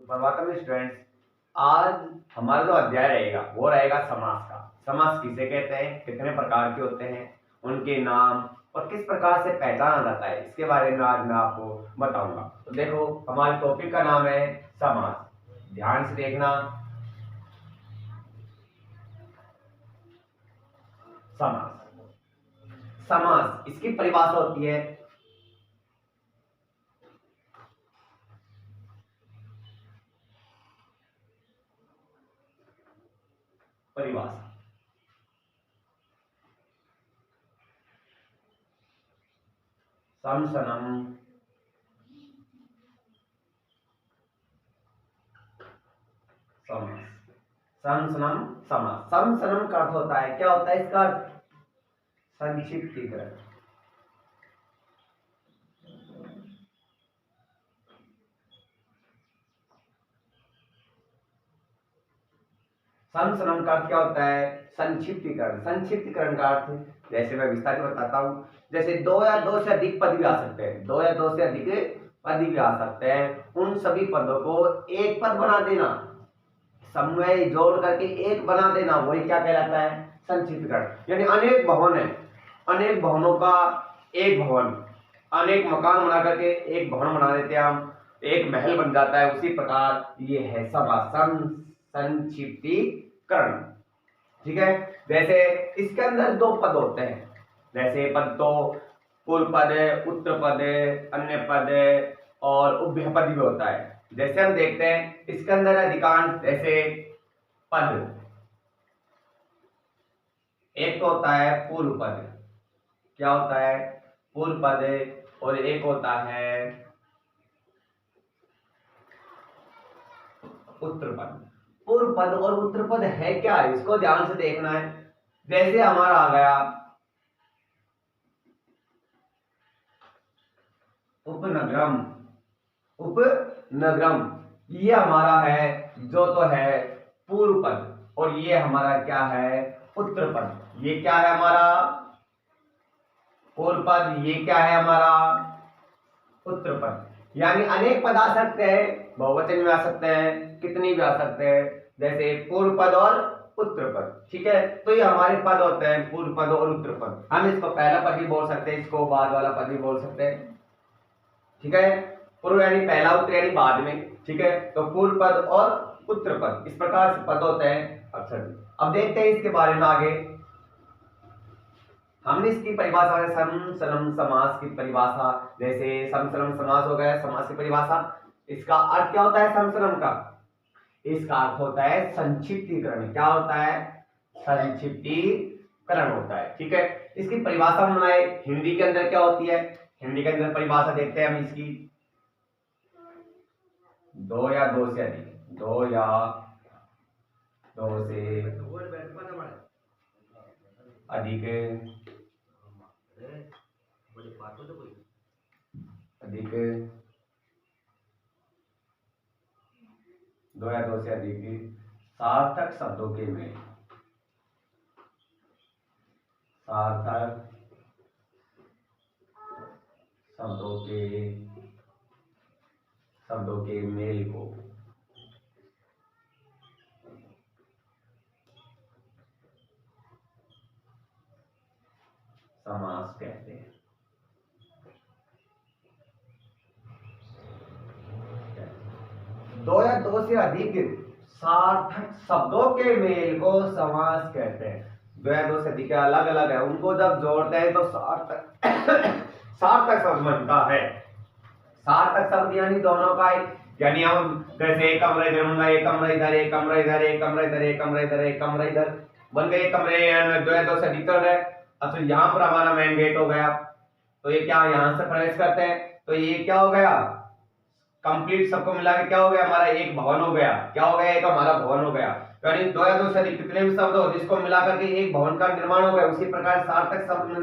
Suprabhatam students. आज हमारा जो अध्याय रहेगा वो रहेगा समास का। समास किसे कहते हैं, कितने प्रकार के होते हैं, उनके नाम और किस प्रकार से पहचाना जाता है, इसके बारे में आज मैं आपको बताऊंगा। तो देखो, हमारे टॉपिक का नाम है समास। ध्यान से देखना। समास समास इसकी परिभाषा होती है परिभाषा समसनम समास। समसनम समास। समसनम का अर्थ होता है, क्या होता है इसका अर्थ? संक्षिप्तीकरण। समसनम का अर्थ क्या होता है? संक्षिप्तीकरण। संक्षिप्तीकरण का अर्थ जैसे मैं विस्तार से बताता हूँ, जैसे दो या दो से अधिक पद भी आ सकते हैं, दो या दो से अधिक पद भी आ सकते हैं, उन सभी पदों को एक पद बना देना, समन्वय जोड़ करके एक बना देना, वही क्या कहलाता है? संक्षिप्तीकरण। यानी अनेक भवन है, अनेक भवनों का एक भवन, अनेक मकान बना करके एक भवन बना देते हैं हम, एक महल बन जाता है। उसी प्रकार ये है समास, संक्षिप्तीकरण। ठीक है। जैसे इसके अंदर दो पद होते हैं, जैसे पद तो पूर्व पद, उत्तर पद, अन्य पद और उभय पद भी होता है। जैसे हम देखते हैं इसके अंदर अधिकांश जैसे पद, एक तो होता है पूर्व पद, क्या होता है? पूर्व पद, और एक होता है उत्तर पद। पूर्व पद और उत्तर पद है क्या, इसको ध्यान से देखना है। जैसे हमारा आ गया उपनगरम, उपनगरम, ये हमारा है जो तो है पूर्व पद, और ये हमारा क्या है? उत्तर पद। ये क्या है हमारा? पूर्व पद, ये क्या है हमारा? उत्तर पद। यानी अनेक पद आ सकते हैं, बहुवचन में आ सकते हैं, कितनी भी आ सकते हैं, जैसे पूर्व पद और उत्तर पद। ठीक है। तो ये हमारे पद होते हैं, पूर्व पद और उत्तर पद। हम इसको पहला पद भी बोल सकते हैं, इसको बाद वाला पद भी बोल सकते हैं। ठीक है। पूर्व यानी पहला, उत्तर यानी बाद में। ठीक है। तो पूर्व पद और उत्तर पद, इस प्रकार से पद होते हैं अक्षर। अब देखते हैं इसके बारे में आगे। हमने इसकी परिभाषा है समसलम समास की परिभाषा। जैसे समसलम समास हो गया, समास की परिभाषा। इसका अर्थ क्या होता है समसलम का? इसका अर्थ होता है संक्षिप्तीकरण। क्या होता है? संक्षिप्तीकरण होता है। ठीक है। इसकी परिभाषा हम बनाए, हिंदी के अंदर क्या होती है? हिंदी के अंदर परिभाषा देखते हैं हम इसकी। दो या दो से अधिक, दो या दो से अधिक, अधिक, दो या दो से अधिक सार्थक शब्दों के मेल, सार्थक शब्दों के मेल को समास कहते हैं। दो या दो से अधिक सार्थक शब्दों के मेल को समास कहते हैं। दो या दो से अधिक अलग अलग है, उनको जब जोड़ते हैं तो सार्थक सार्थक शब्द बनता है। सार्थक शब्द यानी दोनों का, यानी हम जैसे एक कमरा इधर बन गया, एक कमरा इधर, एक कमरा इधर, एक कमरा इधर, एक कमरा इधर, एक कमरा इधर बन गए कमरे। दो या दो से अधिक है। अब तो यहाँ पर हमारा मेन गेट हो गया, तो ये क्या यहां से प्रवेश करते हैं, तो ये क्या हो गया? कंप्लीट सबको मिला के क्या हो गया? हमारा एक भवन हो गया। क्या हो गया? एक हमारा भवन हो गया। यानी दो या दो से अधिक कितने भी शब्द हो जिसको मिलाकर के एक भवन का निर्माण हो गया, उसी प्रकार सार्थक शब्द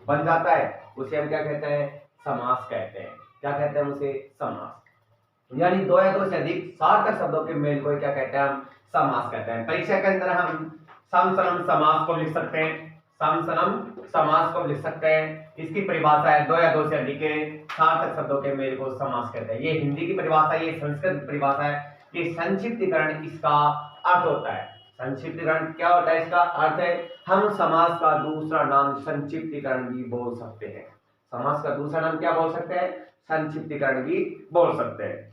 बन जाता है, उसे हम क्या कहते हैं? समास कहते हैं। क्या कहते हैं उसे? समास। यानी दो या दो से अधिक सार्थक शब्दों के मेल को क्या कहते हैं? हम समास कहते हैं। परीक्षा के अंदर हम समसलम समास को लिख सकते हैं। समसनम समास को लिख सकते हैं। इसकी परिभाषा है दो या दो से अधिक सार्थक शब्दों के मेल को समास कहते हैं। ये हिंदी की परिभाषा, ये संस्कृत परिभाषा है कि संक्षिप्तीकरण इसका अर्थ होता है। संक्षिप्तीकरण क्या होता है? इसका अर्थ है हम समास का दूसरा नाम संक्षिप्तीकरण भी बोल सकते हैं। समास का दूसरा नाम क्या बोल सकते हैं? संक्षिप्तीकरण भी बोल सकते हैं।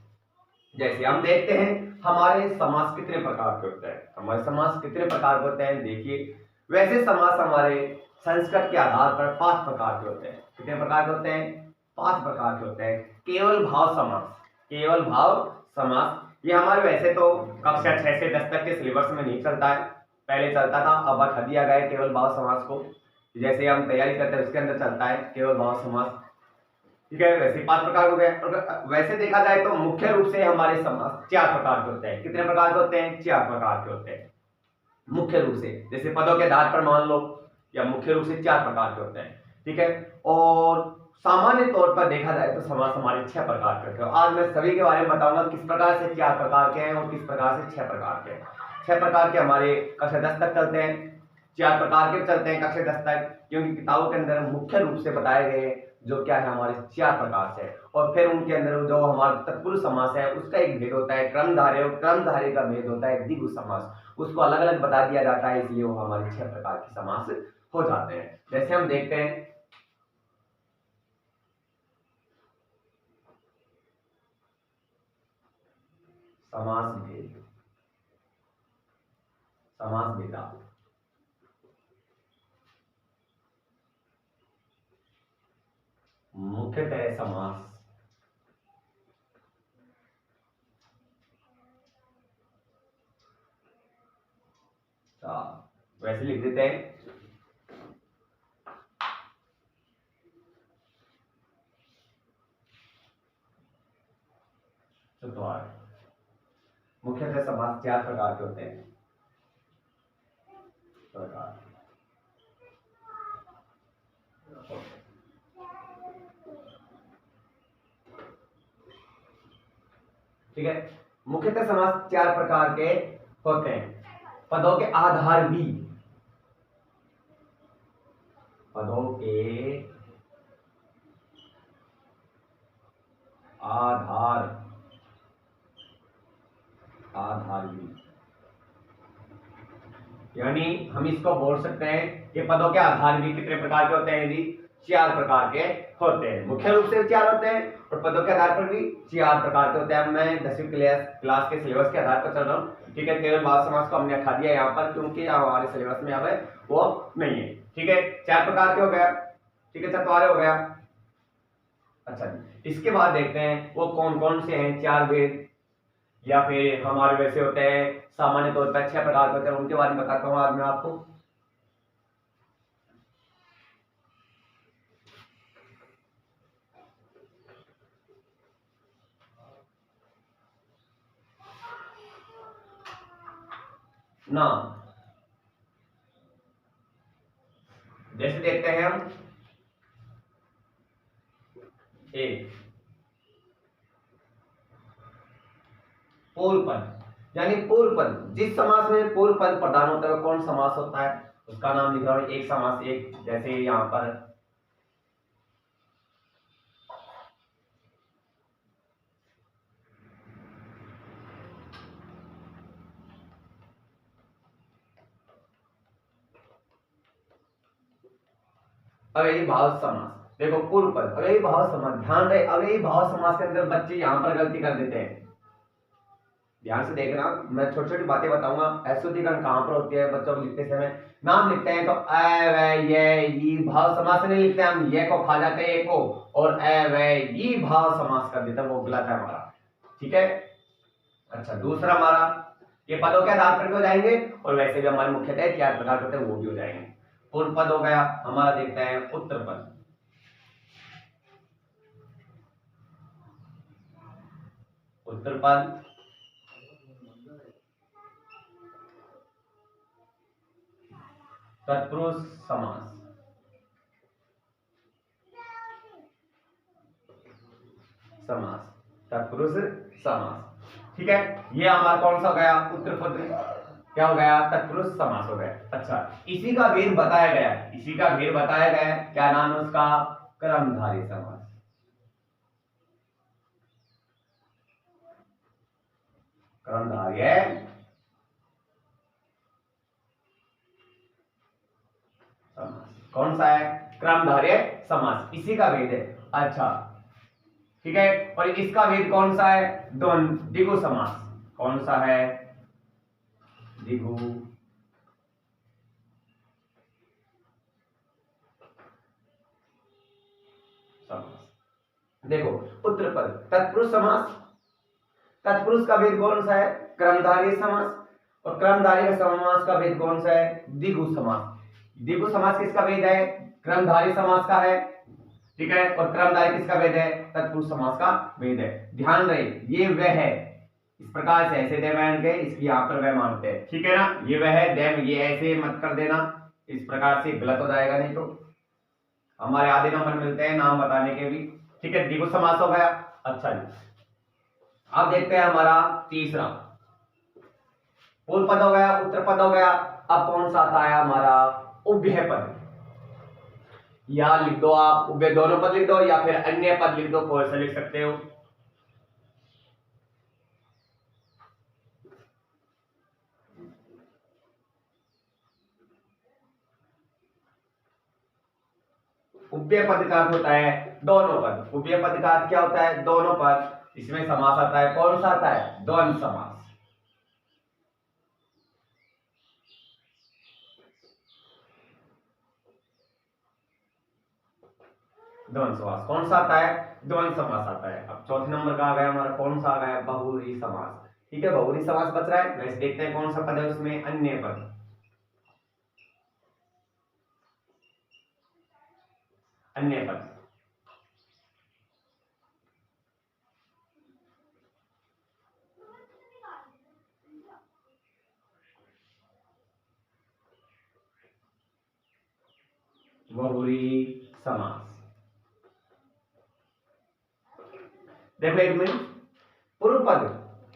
जैसे हम देखते हैं हमारे समास कितने प्रकार के होते हैं। हमारे समास कितने प्रकार के होते हैं देखिए। वैसे समास हमारे संस्कृत के आधार पर 5 प्रकार के होते हैं। कितने प्रकार के होते हैं? 5 प्रकार के होते हैं। केवल भाव समास, केवल भाव समास ये हमारे वैसे तो कक्षा 6 से 10 तक के सिलेबस में नहीं चलता है, पहले चलता था, अब हटा दिया गया है केवल भाव समास को। जैसे हम तैयारी करते हैं उसके अंदर चलता है केवल भाव समास, ठीक है। वैसे 5 प्रकार हो गए। और वैसे देखा जाए तो मुख्य रूप से हमारे समास 4 प्रकार के होते हैं। कितने प्रकार के होते हैं? 4 प्रकार के होते हैं मुख्य रूप से। जैसे पदों के आधार पर मान लो, या मुख्य रूप से 4 प्रकार के होते हैं, ठीक है। और सामान्य तौर पर देखा जाए तो समास हमारे 6 प्रकार के होते हैं। आज मैं सभी के बारे में बताऊंगा किस प्रकार से 4 प्रकार के हैं और किस प्रकार से 6 प्रकार के हैं। 6 प्रकार के हमारे कक्षा 10 तक चलते हैं, 4 प्रकार के चलते हैं कक्षा 10 तक, क्योंकि किताबों के अंदर मुख्य रूप से बताए गए जो क्या है हमारे 4 प्रकार से। और फिर उनके अंदर जो हमारा तत्पुरुष समास है उसका एक भेद होता है, क्रमधारय, और क्रमधारय का भेद होता है द्विगु समास, उसको अलग अलग बता दिया जाता है, इसलिए वो हमारे 6 प्रकार के समास हो जाते हैं। जैसे हम देखते हैं समास भेद, समास भेदा, मुख्यतः समास, वैसे लिख देते हैं चतुर्थ। मुख्यतः समास 4 प्रकार के होते हैं। प्रकार ठीक है। मुख्यतः समास 4 प्रकार के होते हैं। पदों के आधार भी, पदों के आधार, आधार भी, यानी हम इसको बोल सकते हैं कि पदों के आधार भी कितने प्रकार के होते हैं जी? 4 प्रकार के होते हैं। मुख्य रूप से 4 होते हैं और पदों के आधार पर भी 4 प्रकार के होते हैं। मैं 10वीं क्लास के सिलेबस के आधार पर चल रहा हूँ, ठीक है। केवल भाव समास को हमने हटा दिया यहाँ पर क्योंकि हमारे सिलेबस में यहाँ वो नहीं है, ठीक है। 4 प्रकार के हो गया, ठीक है, चतवारे हो गया। अच्छा जी, इसके बाद देखते हैं वो कौन कौन से हैं 4 भेद, या फिर हमारे वैसे होते हैं सामान्य तौर पर 6 प्रकार के होते हैं, उनके बारे में बताता हूँ आज मैं आपको। नाम, जैसे देखते हैं हम एक पूर्व पद, यानी पूर्व पद, जिस समास में पूर्व पद प्रधान होता है कौन समास होता है उसका नाम लिख रहा हूं एक समास। एक जैसे यहां पर अव्ययी भाव समास, देखो पूर्व पद अव्ययी भाव समास, ध्यान रहे अव्ययी भाव समास के अंदर बच्चे यहां पर गलती कर देते हैं। ध्यान से देखना, मैं छोटी छोटी बातें बताऊंगा। अशुद्धिकरण कहां पर होती है? बच्चों को लिखते समय नाम लिखते हैं तो अ व ये भाव समास नहीं लिखते हम, ये को खा जाते हैं को, और अ व ये भाव समास कर देते हैं, वो गलत है हमारा, ठीक है। अच्छा, दूसरा हमारा ये पदों के आधार पर भी हो जाएंगे और वैसे भी हमारे मुख्यतः 4 प्रकार होते हैं वो भी हो जाएंगे। पूर्व पद हो गया हमारा, देखते हैं उत्तर पद, उत्तर पद, तत्पुरुष समास, समास, तत्पुरुष समास, ठीक है। ये हमारा कौन सा हो गया? उत्तर पद क्या हो गया, तत्पुरुष समास हो गया। अच्छा, इसी का भेद बताया गया है, इसी का भेद बताया गया है, क्या नाम है उसका, कर्मधारय समास। कर्मधारय समास कौन सा है, कर्मधारय समास, इसी का भेद है। अच्छा ठीक है, और इसका भेद कौन सा है, द्विगु समास। कौन सा है, द्विगु समास। देखो, उत्तरपद तत्पुरुष समास, तत्पुरुष का भेद कौन सा है, कर्मधारय समास, और कर्मधारय समास का भेद कौन सा है, द्विगु समास। द्विगु समास किसका भेद है, कर्मधारय समास का है, ठीक है, और कर्मधारय किसका भेद है, तत्पुरुष समास का भेद है। ध्यान रहे, ये वह है, इस प्रकार से ऐसे दे बैठ के इसकी यहाँ पर वह मानते हैं, ठीक है ना, ये वह है, देम ये ऐसे मत कर देना, इस प्रकार से गलत हो जाएगा, नहीं तो हमारे आधे नंबर मिलते हैं नाम बताने के भी, ठीक है। द्विगु समास हो गया। अच्छा जी, अब देखते हैं हमारा तीसरा, पूर्व पद हो गया, उत्तर पद हो गया, अब कौन सा आता है हमारा, उभय पद। या लिख दो आप, उभय दोनों पद लिख दो, या फिर अन्य पद लिख दो, कोई सा लिख सकते हो। उभय पद का अर्थ होता है दोनों पद, उभय पद का अर्थ क्या होता है, दोनों पद। इसमें समास आता है, कौन सा आता है, द्वंद्व समास। द्वंद्व समास कौन सा आता है, द्वंद्व समास आता है। अब चौथे नंबर का आ गया हमारा, कौन सा आ गया, बहुव्रीहि समास। ठीक है, बहुव्रीहि समास बच रहा है, वैसे देखते हैं कौन सा पद है उसमें, अन्य पद। अन्य पद बहुव्रीहि समास। देखो एक मिनट, पूर्व पद,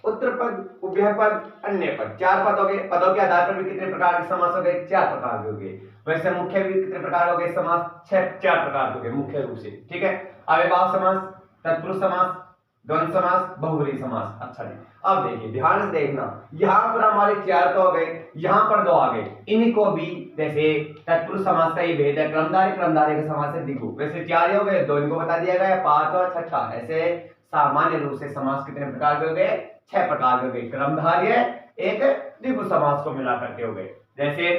उत्तर पद, उभय पद, अन्य पद, चार पद हो गए। पदों के आधार पर भी कितने प्रकार के समास हो गए, चार प्रकार के हो गए। वैसे मुख्य भी कितने प्रकार हो गए समास, चार प्रकार हो गए मुख्य रूप से, ठीक है। अव्ययभाव समास, तत्पुरुष समास, द्वंद्व समास, बहुव्रीहि समास। अच्छा जी, अब देखिए ध्यान से देखना, यहाँ पर हमारे चार तो हो गए, यहाँ पर दो आ गए, इनको भी जैसे तत्पुरुष समास का ये भेद है, कर्मधारय, कर्मधारय का समास है द्विगु। वैसे चार हो गए, दो इनको बता दिया गया, पांच और छठा। ऐसे सामान्य रूप से समास कितने प्रकार के हो गए, छह प्रकार के हो गए। कर्मधारय एक द्विगु समास को मिला करके हो गए। जैसे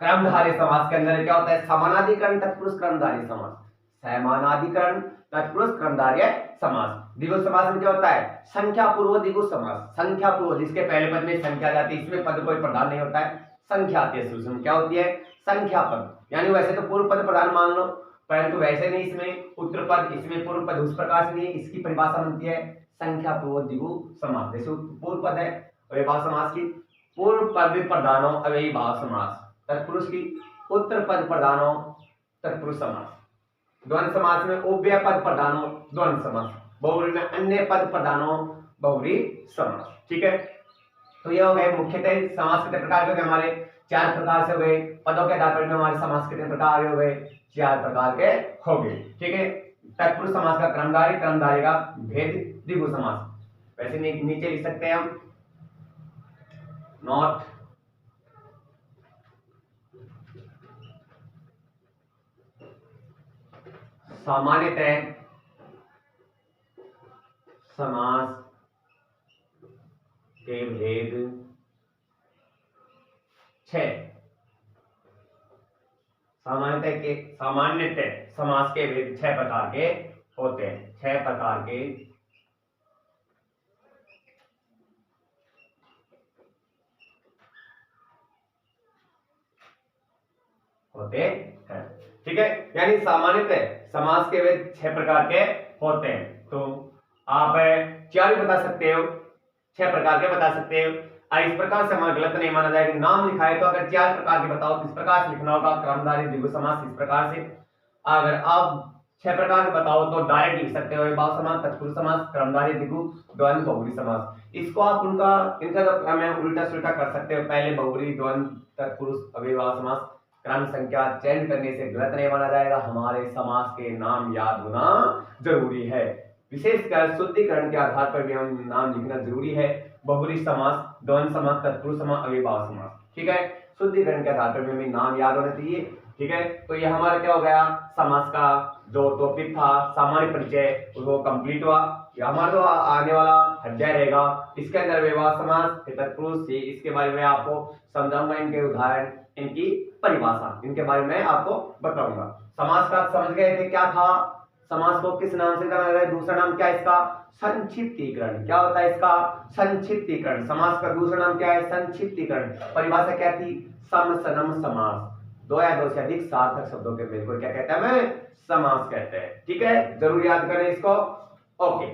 कर्मधारय समास के अंदर क्या होता है, समानाधिकरण तत्पुरुष कर्मधारय समास, समानाधिकरण तत्पुरुष कर्मधारय समास। द्विगु समास में क्या होता है, संख्या पूर्व द्विगु समास, संख्या पूर्व, जिसके पहले पद में संख्या जाती है, इसमें पद कोई प्रधान नहीं होता है, संख्या आती है, उसमें क्या होती है, संख्या पद। यानी वैसे तो पूर्व पद प्रधान मान लो, परंतु वैसे नहीं, इसमें उत्तर पद, इसमें पूर्व पद उस प्रकार से नहीं, इसकी परिभाषा बनती है संख्या पूर्व द्विगु समास। जैसे पूर्व पद है अव्ययभाव समास की, पूर्व पद प्रधानो अव्ययभाव समास, तत्पुरुष की उत्तर पद प्रधानो तत्पुरुष समास, द्वंद्व समास में उभय पद प्रधानो द्वंद्व समास, बहुव्रीहि में अन्य पद प्रधानो बहुव्रीहि समास। ठीक है, तो ये हो गए मुख्यतः समास कितने प्रकार के हो गए हमारे, चार प्रकार से हो गए। पदों के आधार पर हमारे समास कितने प्रकार के हो गए, चार प्रकार के हो गए। ठीक है, तत्पुरुष समास का कर्मधारय, कर्मधारय का भेद द्विगु समास। वैसे नीचे लिख सकते हैं हम, नोट सामान्यतः समास के भेद छह, सामान्यतः समास के भेद छह प्रकार के होते हैं, छह प्रकार के होते हैं। ठीक है, यानी सामान्यतः समास के भेद छह प्रकार के होते हैं। तो आप चार भी बता सकते हो, छह प्रकार के बता सकते हो। इस प्रकार से हमारा गलत नहीं माना जाएगा, नाम लिखा है तो अगर चार प्रकार के बताओ तो इस प्रकार से लिखना होगा, कर्मधारय द्विगु समास इस प्रकार से। अगर आप छह प्रकार के बताओ तो डायरेक्ट लिख सकते हो। अव्ययभाव समास, तत्पुरुष समास, कर्मधारय, द्विगु, द्वंद्व, बहुब्री समास। इसको आप उनका इनका जो क्रम है उल्टा सुल्टा कर सकते हो। पहले बहुब्री, द्वंद्व, तत्पुरुष, अव्ययभाव समास, क्रम संख्या चेंज करने से गलत नहीं माना जाएगा। हमारे समास के नाम याद होना जरूरी है, विशेषकर शुद्धिकरण के आधार पर भी हम नाम लिखना जरूरी है। बहुब्री समास, द्वंद्व समास, तत्पुरुष समास, अव्ययभाव समास, ठीक है। शुद्धिकरण के आधार पर भी हमें नाम याद होने चाहिए, ठीक है। तो ये हमारा क्या हो गया, समास का जो टॉपिक था सामान्य परिचय वो कंप्लीट हुआ। ये हमारा जो आने वाला अध्याय रहेगा इसके अंदर अव्ययभाव समास, तत्पुरुष, इसके बारे में आपको समझाऊंगा, इनके उदाहरण, इनकी परिभाषा, इनके बारे में आपको बताऊंगा। समास का समझ गए थे क्या था, समास को किस नाम से जाना जाता है, दूसरा नाम क्या है इसका, संक्षिप्तीकरण। क्या होता है इसका, संक्षिप्तीकरण। समास का दूसरा नाम क्या है, संक्षिप्तीकरण। परिभाषा क्या थी, समसनम समास, दो या दो से अधिक सार्थक शब्दों के मेल को क्या कहते हैं, हमें समास कहते हैं, ठीक है। जरूर याद करें इसको, ओके।